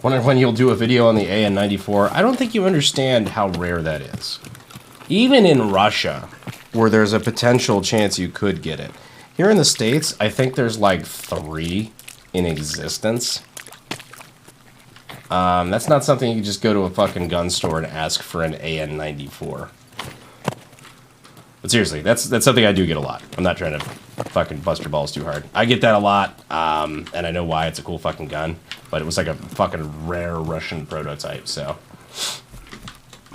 Wonder when you'll do a video on the AN-94. I don't think you understand how rare that is. Even in Russia, where there's a potential chance you could get it. Here in the States, I think there's like 3 in existence. That's not something you can just go to a fucking gun store and ask for an AN-94. But seriously, that's something I do get a lot. I'm not trying to fucking bust your balls too hard. I get that a lot, and I know why. It's a cool fucking gun. But it was like a fucking rare Russian prototype, so...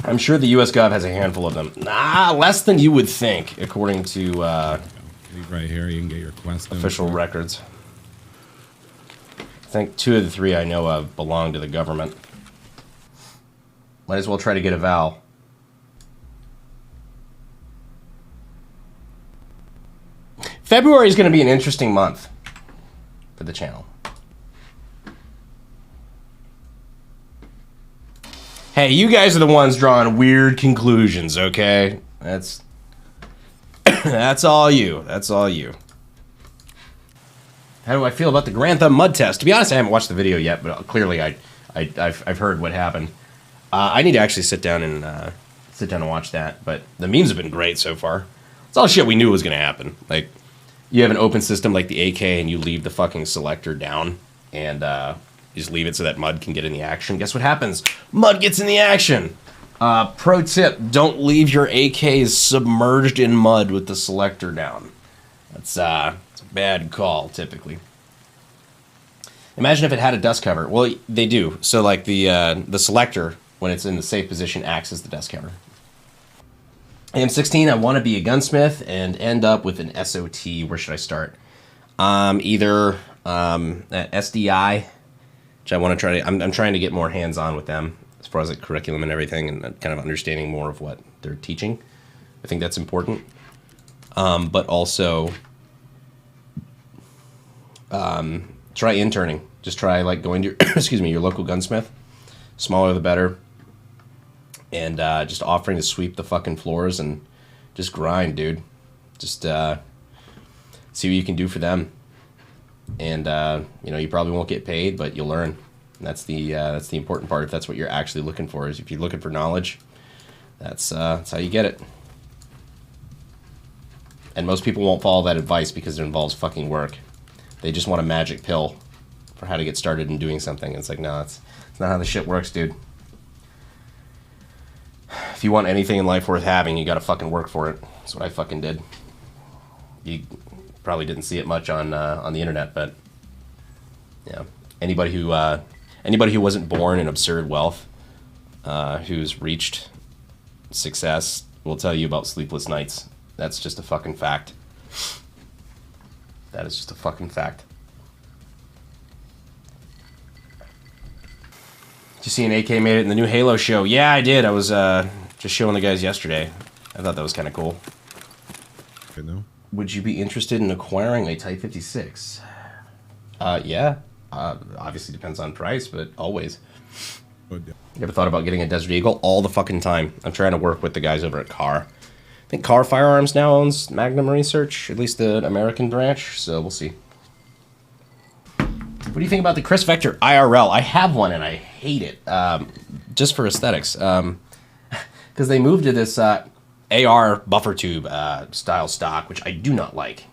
I'm sure the US Gov has a handful of them. Nah, less than you would think, according to, Leave right here, you can get your quest official records. I think 2 of the 3 I know of belong to the government. Might as well try to get a Val. February is going to be an interesting month for the channel. Hey, you guys are the ones drawing weird conclusions, okay? That's that's all you. That's all you. How do I feel about the Grand Thumb mud test? To be honest, I haven't watched the video yet, but clearly I've heard what happened. I need to actually sit down and watch that. But the memes have been great so far. It's all shit we knew was gonna happen. Like, you have an open system like the AK, and you leave the fucking selector down, and you just leave it so that mud can get in the action. Guess what happens? Mud gets in the action. Pro tip: don't leave your AKs submerged in mud with the selector down. It's a bad call, typically. Imagine if it had a dust cover. Well, they do. So, like, the selector, when it's in the safe position, acts as the dust cover. AM16, I want to be a gunsmith and end up with an SOT. Where should I start? Either at SDI, which I want to try to... I'm trying to get more hands-on with them as far as the curriculum and everything, and kind of understanding more of what they're teaching. I think that's important. But also... try interning. Just try, like, going to your, excuse me, your local gunsmith. Smaller the better. And just offering to sweep the fucking floors and just grind, dude. Just see what you can do for them. And you know, you probably won't get paid, but you'll learn. And that's the important part. If that's what you're actually looking for, is if you're looking for knowledge, that's how you get it. And most people won't follow that advice because it involves fucking work. They just want a magic pill for how to get started in doing something. And it's like, no, it's not how the shit works, dude. If you want anything in life worth having, you gotta fucking work for it. That's what I fucking did. You probably didn't see it much on the internet, but yeah, anybody who wasn't born in absurd wealth, who's reached success, will tell you about sleepless nights. That's just a fucking fact. That is just a fucking fact. Did you see an AK made it in the new Halo show? Yeah, I did. I was just showing the guys yesterday. I thought that was kind of cool. Good know. Would you be interested in acquiring a Type 56? Yeah. Obviously depends on price, but always. You ever thought about getting a Desert Eagle? All the fucking time. I'm trying to work with the guys over at Carr. I think Carr Firearms now owns Magnum Research, at least the American branch, so we'll see. What do you think about the Kris Vector IRL? I have one and I hate it, just for aesthetics. Because they moved to this AR buffer tube style stock, which I do not like.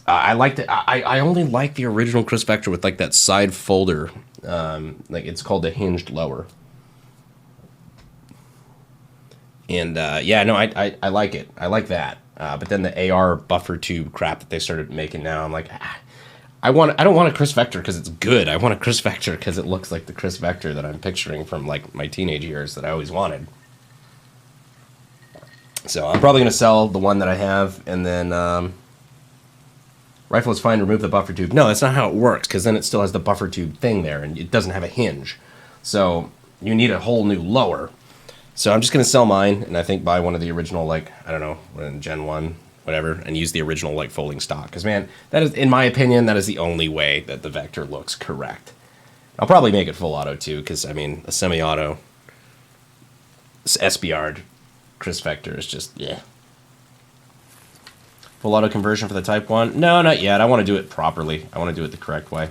I liked it. I only like the original Kris Vector with like that side folder. Like it's called the hinged lower. And yeah, no, I like it. I like that. But then the AR buffer tube crap that they started making now, I'm like, I don't want a Kris Vector because it's good. I want a Kris Vector because it looks like the Kris Vector that I'm picturing from like my teenage years that I always wanted. So I'm probably going to sell the one that I have, and then rifle is fine, remove the buffer tube. No, that's not how it works, because then it still has the buffer tube thing there, and it doesn't have a hinge. So you need a whole new lower. So I'm just going to sell mine, and I think buy one of the original, like, I don't know, Gen 1, whatever, and use the original, like, folding stock. Because, man, that is, in my opinion, that is the only way that the Vector looks correct. I'll probably make it full auto, too, because, I mean, a semi-auto SBR'd Kris Vector is just, yeah. Full auto conversion for the Type 1? No, not yet. I want to do it properly. I want to do it the correct way.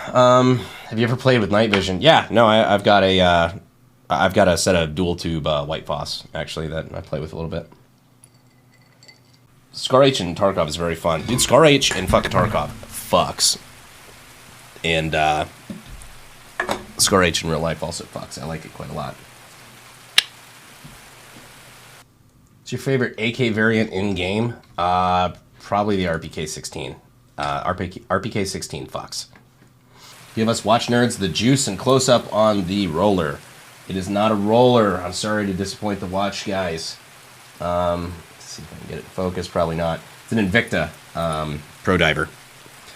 Have you ever played with night vision? Yeah, no, I've got a set of dual tube white Foss actually that I play with a little bit. Scar H and Tarkov is very fun, dude. Scar H and fucking Tarkov fucks, and Scar H in real life also fucks. I like it quite a lot. What's your favorite AK variant in game? Probably the RPK 16. RPK 16 fucks. Give us watch nerds the juice and close up on the roller. It is not a roller. I'm sorry to disappoint the watch guys. Let's see if I can get it focused. Probably not. It's an Invicta Pro Diver.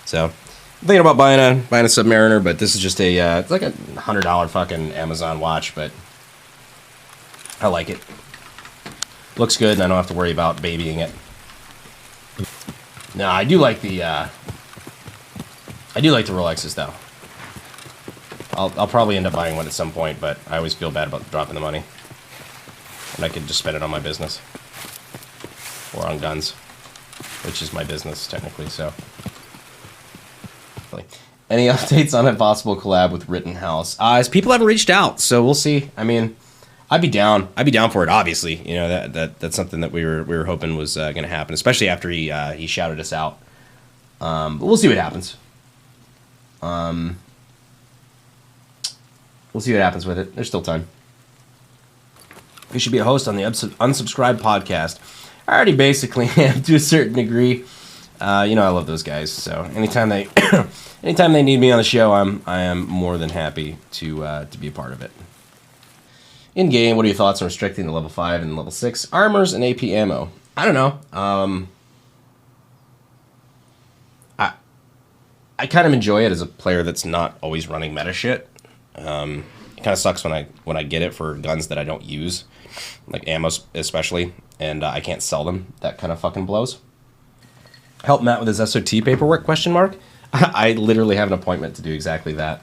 So I'm thinking about buying a Submariner, but this is just a it's like a $100 fucking Amazon watch, but I like it. Looks good, and I don't have to worry about babying it. No, I do like the Rolexes though. I'll probably end up buying one at some point, but I always feel bad about dropping the money. And I could just spend it on my business. Or on guns. Which is my business, technically, so. Any updates on a possible collab with Rittenhouse? As people haven't reached out, so we'll see. I mean, I'd be down for it, obviously. You know, that's something that we were hoping was going to happen, especially after he shouted us out. But we'll see what happens. We'll see what happens with it. There's still time. You should be a host on the Unsubscribed podcast. I already basically am to a certain degree. You know, I love those guys. So anytime they need me on the show, I am more than happy to be a part of it. In game, what are your thoughts on restricting the level 5 and level 6 armors and AP ammo? I don't know. I kind of enjoy it as a player that's not always running meta shit. It kind of sucks when I get it for guns that I don't use, like ammo especially, and I can't sell them. That kind of fucking blows. Help Matt with his SOT paperwork, question mark? I literally have an appointment to do exactly that.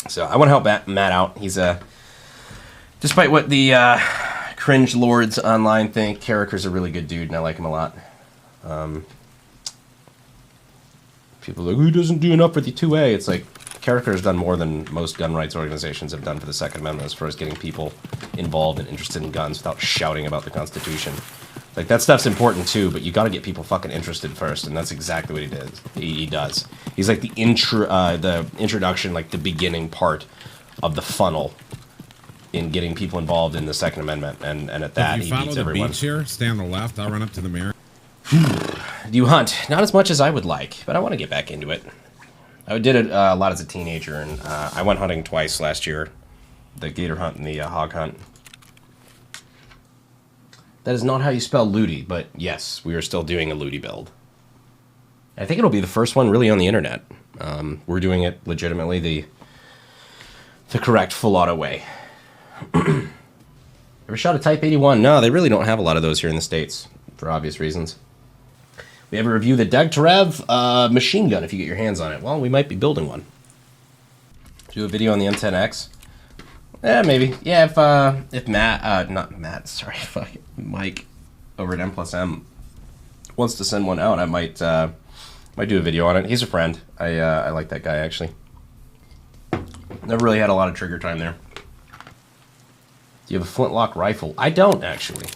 So I want to help Matt out. He's despite what the cringe lords online think, Character's a really good dude, and I like him a lot. People are like, who doesn't do enough for the 2A? It's like, Character has done more than most gun rights organizations have done for the Second Amendment as far as getting people involved and interested in guns without shouting about the Constitution. Like, that stuff's important too, but you gotta get people fucking interested first, and that's exactly what he does. He's like the introduction, like the beginning part of the funnel in getting people involved in the Second Amendment, and at that, he beats everyone. If you follow the beach here, stay on the left, I'll run up to the mirror. Do you hunt? Not as much as I would like, but I want to get back into it. I did it a lot as a teenager, and I went hunting twice last year. The gator hunt and the hog hunt. That is not how you spell Luty, but yes, we are still doing a Luty build. I think it'll be the first one really on the internet. We're doing it legitimately the correct full auto way. Ever shot a Type 81? No, they really don't have a lot of those here in the States, for obvious reasons. We ever review the Degtyaryov machine gun if you get your hands on it? Well, we might be building one. Do a video on the M10X? Yeah, maybe. Yeah, if Matt, not Matt, sorry, fuck it, Mike over at M+M wants to send one out, I might do a video on it. He's a friend. I like that guy, actually. Never really had a lot of trigger time there. Do you have a Flintlock rifle? I don't, actually.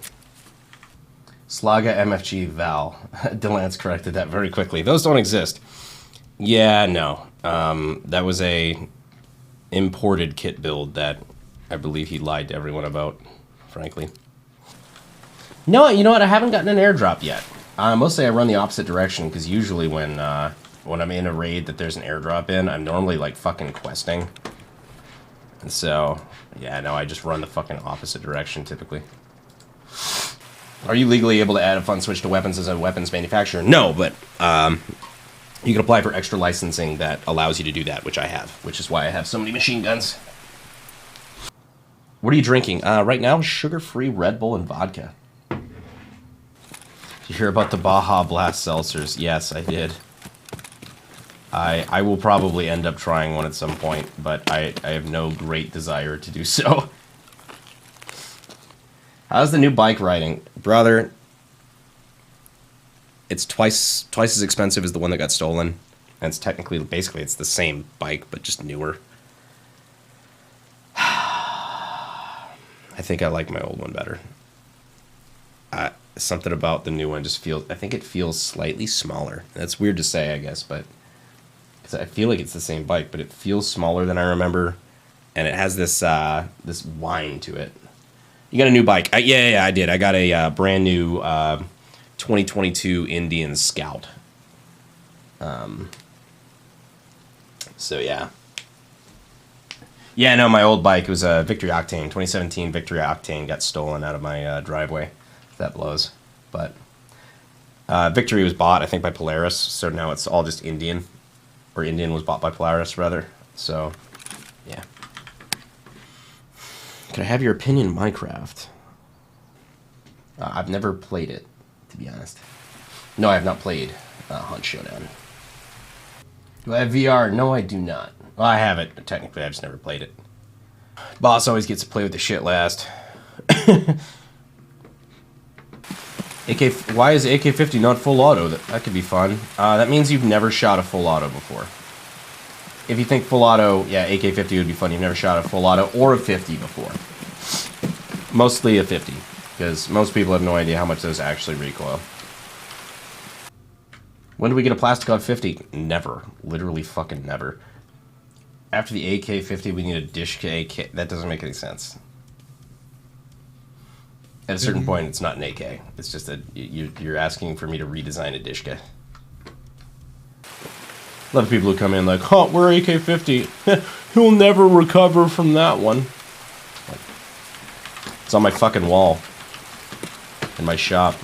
Slagga MFG Val. Delance corrected that very quickly. Those don't exist. Yeah, no. That was a imported kit build that I believe he lied to everyone about, frankly. No, you know what? I haven't gotten an airdrop yet. Mostly I run the opposite direction, because usually when I'm in a raid that there's an airdrop in, I'm normally like fucking questing. And so, yeah, no, I just run the fucking opposite direction typically. Are you legally able to add a fun switch to weapons as a weapons manufacturer? No, but you can apply for extra licensing that allows you to do that, which I have, which is why I have so many machine guns. What are you drinking? Right now, sugar-free Red Bull and vodka. Did you hear about the Baja Blast seltzers? Yes, I did. I will probably end up trying one at some point, but I have no great desire to do so. How's the new bike riding? Brother, it's twice as expensive as the one that got stolen. And it's technically, basically, it's the same bike, but just newer. I think I like my old one better. Something about the new one just feels, I think it feels slightly smaller. That's weird to say, I guess, but because I feel like it's the same bike, but it feels smaller than I remember. And it has this this whine to it. You got a new bike? Yeah, I did. I got a brand new 2022 Indian Scout. So yeah. Yeah, no, my old bike was a Victory Octane. 2017 Victory Octane got stolen out of my driveway. That blows. But Victory was bought, I think, by Polaris. So now it's all just Indian. Or Indian was bought by Polaris, rather. So, yeah. Could I have your opinion, Minecraft? I've never played it, to be honest. No, I have not played Hunt Showdown. Do I have VR? No, I do not. Well, I have it, but technically I've just never played it. Boss always gets to play with the shit last. Why is AK50 not full auto? That could be fun. That means you've never shot a full auto before. If you think full auto, yeah, AK50 would be fun. You've never shot a full auto or a 50 before. Mostly a 50, because most people have no idea how much those actually recoil. When do we get a Plasticov 50? Never. Literally fucking never. After the AK50, we need a DshAK. That doesn't make any sense. At a certain point, it's not an AK. It's just that you're asking for me to redesign a DshAK. A lot of people who come in like, "Huh, we're AK50. He'll never recover from that one." It's on my fucking wall in my shop.